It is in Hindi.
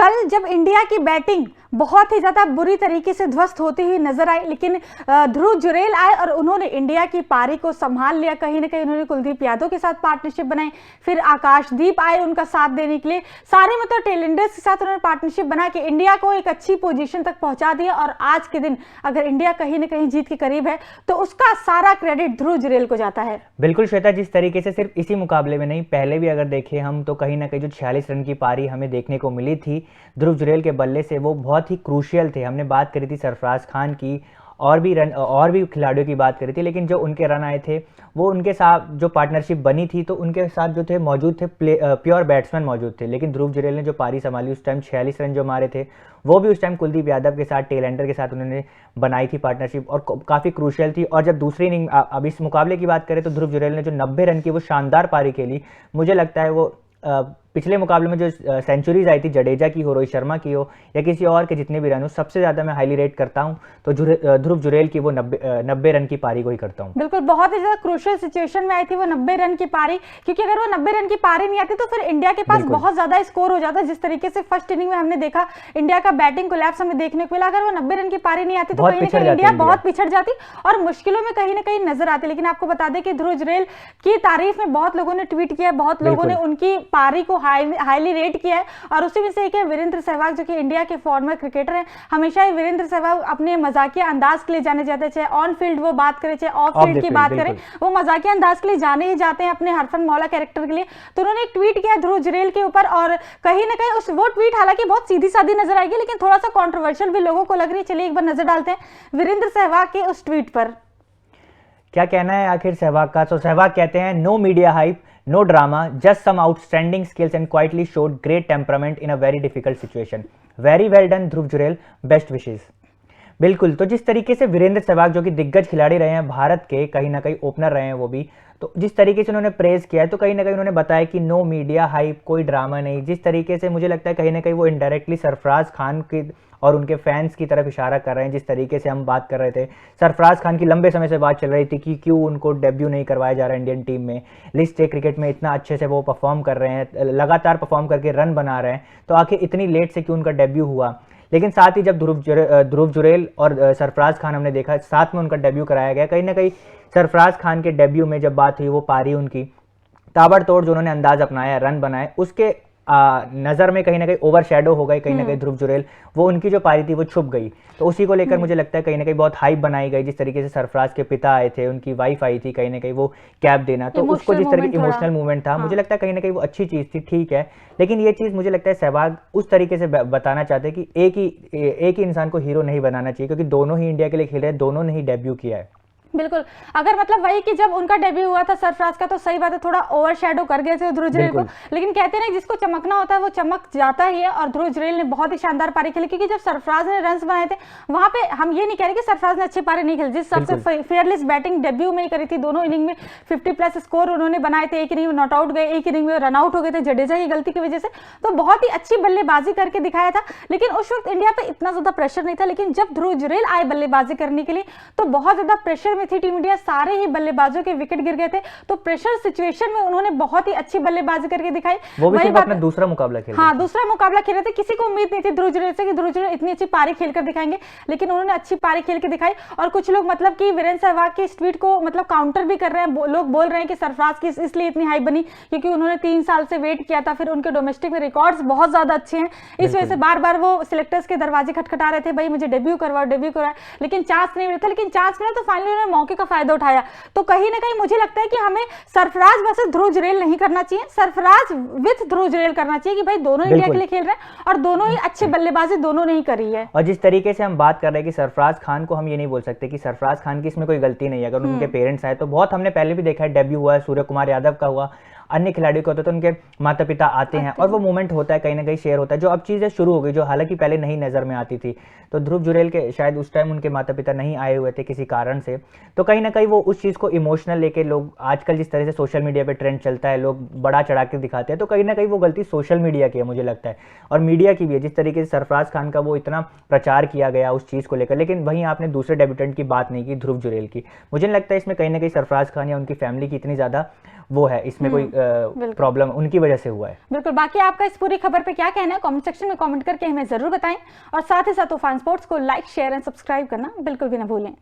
कल जब इंडिया की बैटिंग बहुत ही ज्यादा बुरी तरीके से ध्वस्त होती हुई नजर आई, लेकिन ध्रुव जुरैल आए और उन्होंने इंडिया की पारी को संभाल लिया। कहीं ना कहीं उन्होंने कुलदीप यादव के साथ पार्टनरशिप बनाई, फिर आकाशदीप आए उनका साथ देने के लिए। सारे मतलब टेलेंडर्स के साथ उन्होंने पार्टनरशिप बना के इंडिया को एक अच्छी पोजीशन तक पहुंचा दिया। और आज के दिन अगर इंडिया कहीं ना कहीं जीत के करीब है तो उसका सारा क्रेडिट ध्रुव जुरैल को जाता है। बिल्कुल श्वेता, जिस तरीके से सिर्फ इसी मुकाबले में नहीं, पहले भी अगर देखें हम तो कहीं ना कहीं जो 46 रन की पारी हमें देखने को मिली थी ध्रुव जुरैल के बल्ले से, वो बहुत ही क्रूशियल थे। हमने बात करी थी सरफराज खान की, और भी खिलाड़ियों की बात करी थी, लेकिन जो उनके रन आए थे वो उनके साथ जो पार्टनरशिप बनी थी तो उनके साथ जो थे मौजूद थे प्योर बैट्समैन मौजूद थे। लेकिन ध्रुव जुरैल ने जो पारी संभाली उस टाइम 46 रन जो मारे थे वो भी उस टाइम कुलदीप यादव के साथ टेलेंडर के साथ उन्होंने बनाई थी पार्टनरशिप, और काफ़ी क्रूशियल थी। और जब दूसरी इनिंग अब इस मुकाबले की बात करें तो ध्रुव जुरैल ने जो 90 रन की वो शानदार पारी खेली, मुझे लगता है वो पिछले मुकाबले में जो सेंचुरीज आई थी जडेजा की हो, रोहित शर्मा की हो या किसी और के जितने भी रन हो, सबसे ज़्यादा मैं हाईली रेट करता हूं तो ध्रुव जुरैल की वो 90 रन की पारी को ही करता हूं। बिल्कुल, बहुत ही ज़्यादा क्रूशियल सिचुएशन में आई थी वो 90 रन की पारी, क्योंकि अगर वो 90 रन की पारी नहीं आती तो फिर इंडिया के पास बहुत ज़्यादा स्कोर हो जाता। जिस तरीके से फर्स्ट इनिंग में हमने देखा इंडिया का बैटिंग कोलैप्स हमें देखने को मिला। अगर वो 90 रन की पारी नहीं आती तो कहीं ना कहीं इंडिया बहुत पिछड़ जाती और मुश्किलों में कहीं ना कहीं नजर आती। लेकिन आपको बता दें कि ध्रुव जुरैल की तारीफ में बहुत लोगों ने ट्वीट किया, बहुत लोगों ने उनकी पारी को हाईली रेट किया है। और उसी में से एक है वीरेंद्र सहवाग, जो कि इंडिया के फॉर्मर क्रिकेटर हैं। हमेशा ही वीरेंद्र सहवाग अपने मजाकिया अंदाज के लिए जाने जाते हैं, चाहे ऑन फील्ड वो बात करें चाहे ऑफ फील्ड की बात करें, वो मजाकिया अंदाज के लिए जाने ही जाते हैं अपने हरफन मौला कैरेक्टर के लिए। तो उन्होंने एक ट्वीट किया ध्रुव जुरैल के ऊपर, और कहीं ना कहीं वो ट्वीट हालांकि बहुत सीधी सादी नजर आएगी लेकिन थोड़ा सा कॉन्ट्रोवर्शियल भी लोगों को लग रही है। चलिए एक बार नजर डालते हैं वीरेंद्र सहवाग के उस ट्वीट पर। क्या कहना है आखिर सहवाग का? तो सहवाग कहते हैं, no media hype, no drama, just some outstanding skills and quietly showed great temperament in a very difficult situation. Very well done Dhruv Jurel, best wishes। बिल्कुल, तो जिस तरीके से वीरेंद्र सहवाग जो कि दिग्गज खिलाड़ी रहे हैं भारत के, कहीं ना कहीं ओपनर रहे हैं वो भी, तो जिस तरीके से उन्होंने प्रेज किया है तो कहीं ना कहीं उन्होंने बताया कि नो मीडिया हाइप, कोई ड्रामा नहीं। जिस तरीके से मुझे लगता है कहीं ना कहीं वो इनडायरेक्टली सरफराज खान की और उनके फैंस की तरफ इशारा कर रहे हैं। जिस तरीके से हम बात कर रहे थे, सरफराज खान की लंबे समय से बात चल रही थी कि क्यों उनको डेब्यू नहीं करवाया जा रहा है इंडियन टीम में। लिस्ट ए क्रिकेट में इतना अच्छे से वो परफॉर्म कर रहे हैं, लगातार परफॉर्म करके रन बना रहे हैं, तो आखिर इतनी लेट से क्यों उनका डेब्यू हुआ। लेकिन साथ ही जब ध्रुव जुरैल और सरफराज खान हमने देखा साथ में उनका डेब्यू कराया गया, कहीं ना कहीं सरफराज खान के डेब्यू में जब बात हुई वो पारी उनकी ताबड़तोड़ जो उन्होंने अंदाज अपनाया, रन बनाए, उसके नज़र में कहीं ना कहीं ओवर शेडो हो गई कहीं ना कहीं ध्रुव जुरैल, वो उनकी जो पारी थी वो छुप गई। तो उसी को लेकर मुझे लगता है कहीं ना कहीं बहुत हाइप बनाई गई। जिस तरीके से सरफराज के पिता आए थे, उनकी वाइफ आई थी, कहीं ना कहीं वो कैप देना, तो उसको जिस तरह की इमोशनल मूवमेंट था, मुझे लगता है कहीं ना कहीं वो अच्छी चीज़ थी, ठीक है। लेकिन ये चीज़ मुझे लगता है सहवाग उस तरीके से बताना चाहते हैं कि एक ही इंसान को हीरो नहीं बनाना चाहिए, क्योंकि दोनों ही इंडिया के लिए खेल रहे हैं, दोनों ने ही डेब्यू किया है। बिल्कुल, अगर मतलब वही कि जब उनका डेब्यू हुआ था सरफराज का, तो सही बात है थोड़ा ओवर शेडो कर गए थे ध्रुव जुरैल को, लेकिन कहते हैं जिसको चमकना होता है वो चमक जाता ही है। और ध्रुव जुरैल ने बहुत ही शानदार पारी खेली, क्योंकि जब सरफराज ने रन्स बनाए थे वहां पे हम ये नहीं कह रहे कि सरफराज ने अच्छी पारी नहीं खेली। जिस सबसे फेयरलेस बैटिंग डेब्यू में ही करी थी, दोनों इनिंग में 50+ स्कोर उन्होंने बनाए थे। एक इनिंग में नॉट आउट गए, एक इनिंग में रन आउट हो गए थे जडेजा की गलती की वजह से, तो बहुत ही अच्छी बल्लेबाजी करके दिखाया था। लेकिन उस वक्त इंडिया पे इतना ज्यादा प्रेशर नहीं था। लेकिन जब ध्रुव जुरैल आए बल्लेबाजी करने के लिए तो बहुत ज्यादा प्रेशर में थी टीम इंडिया, सारे ही बल्लेबाजों के विकेट गिर गए थे। तो प्रेशर सिचुएशन में उन्होंने बहुत ही अच्छी बल्लेबाजी करके दिखाई। वो भी सिर्फ अपना दूसरा मुकाबला खेला। हाँ, दूसरा मुकाबला खेल रहे थे, किसी को उम्मीद नहीं थी ध्रुव जुरैल से कि ध्रुव जुरैल इतनी अच्छी पारी खेलकर दिखाएंगे, लेकिन उन्होंने अच्छी पारी खेल के दिखाई। और कुछ लोग मतलब कि वीरेंद्र सहवाग के इस ट्वीट को मतलब काउंटर भी कर रहे हैं। लोग बोल रहे हैं कि सरफराज की इसलिए इतनी हाइप बनी क्योंकि उन्होंने 3 साल से वेट किया था, फिर उनके डोमेस्टिक में रिकॉर्ड्स बहुत ज्यादा अच्छे हैं, इस वजह से बार बार वो सिलेक्टर्स के दरवाजे खटखटा रहे थे, भाई मुझे डेब्यू करवाओ, लेकिन चांस नहीं मिला था। लेकिन चांस मिला तो फाइनली उन्होंने मौके का फायदा उठाया। तो कहीं ना कहीं मुझे लगता है कि हमें सरफराज वर्सेस ध्रुव जुरैल नहीं करना चाहिए, सरफराज विद ध्रुव जुरैल करना चाहिए कि भाई दोनों इंडिया के लिए खेल रहे हैं और दोनों ही अच्छी बल्लेबाजी दोनों ने ही करी है। और जिस तरीके से हम बात कर रहे हैं कि सरफराज खान को हम ये नहीं बोल सकते कि सरफराज खान की इसमें कोई गलती नहीं है। अगर उनके पेरेंट्स आए तो बहुत हमने पहले भी देखा है, डेब्यू हुआ है, सूर्य कुमार यादव का हुआ, अन्य खिलाड़ियों को होता है तो उनके माता पिता आते हैं और वो मोमेंट होता है, कहीं ना कहीं शेयर होता है, जो अब चीज़ें शुरू हो गई, जो हालांकि पहले नहीं नज़र में आती थी। तो ध्रुव जुरैल के शायद उस टाइम उनके माता पिता नहीं आए हुए थे किसी कारण से, तो कहीं ना कहीं वो उस चीज़ को इमोशनल लेके, लोग आजकल जिस तरह से सोशल मीडिया पे ट्रेंड चलता है, लोग बड़ा चढ़ा के दिखाते हैं, तो कहीं ना कहीं वो गलती सोशल मीडिया की है मुझे लगता है, और मीडिया की भी है। जिस तरीके से सरफराज खान का वो इतना प्रचार किया गया उस चीज़ को लेकर, लेकिन वहीं आपने दूसरे डेब्यूटेंट की बात नहीं की, ध्रुव जुरैल की। मुझे नहीं लगता है इसमें कहीं ना कहीं सरफराज खान या उनकी फैमिली की इतनी ज़्यादा वो है, इसमें कोई प्रॉब्लम उनकी वजह से हुआ है। बिल्कुल। बाकी आपका इस पूरी खबर पे क्या कहना है कमेंट सेक्शन में कमेंट करके हमें जरूर बताएं और साथ ही साथ तूफान स्पोर्ट्स को लाइक शेयर एंड सब्सक्राइब करना बिल्कुल भी ना भूलें।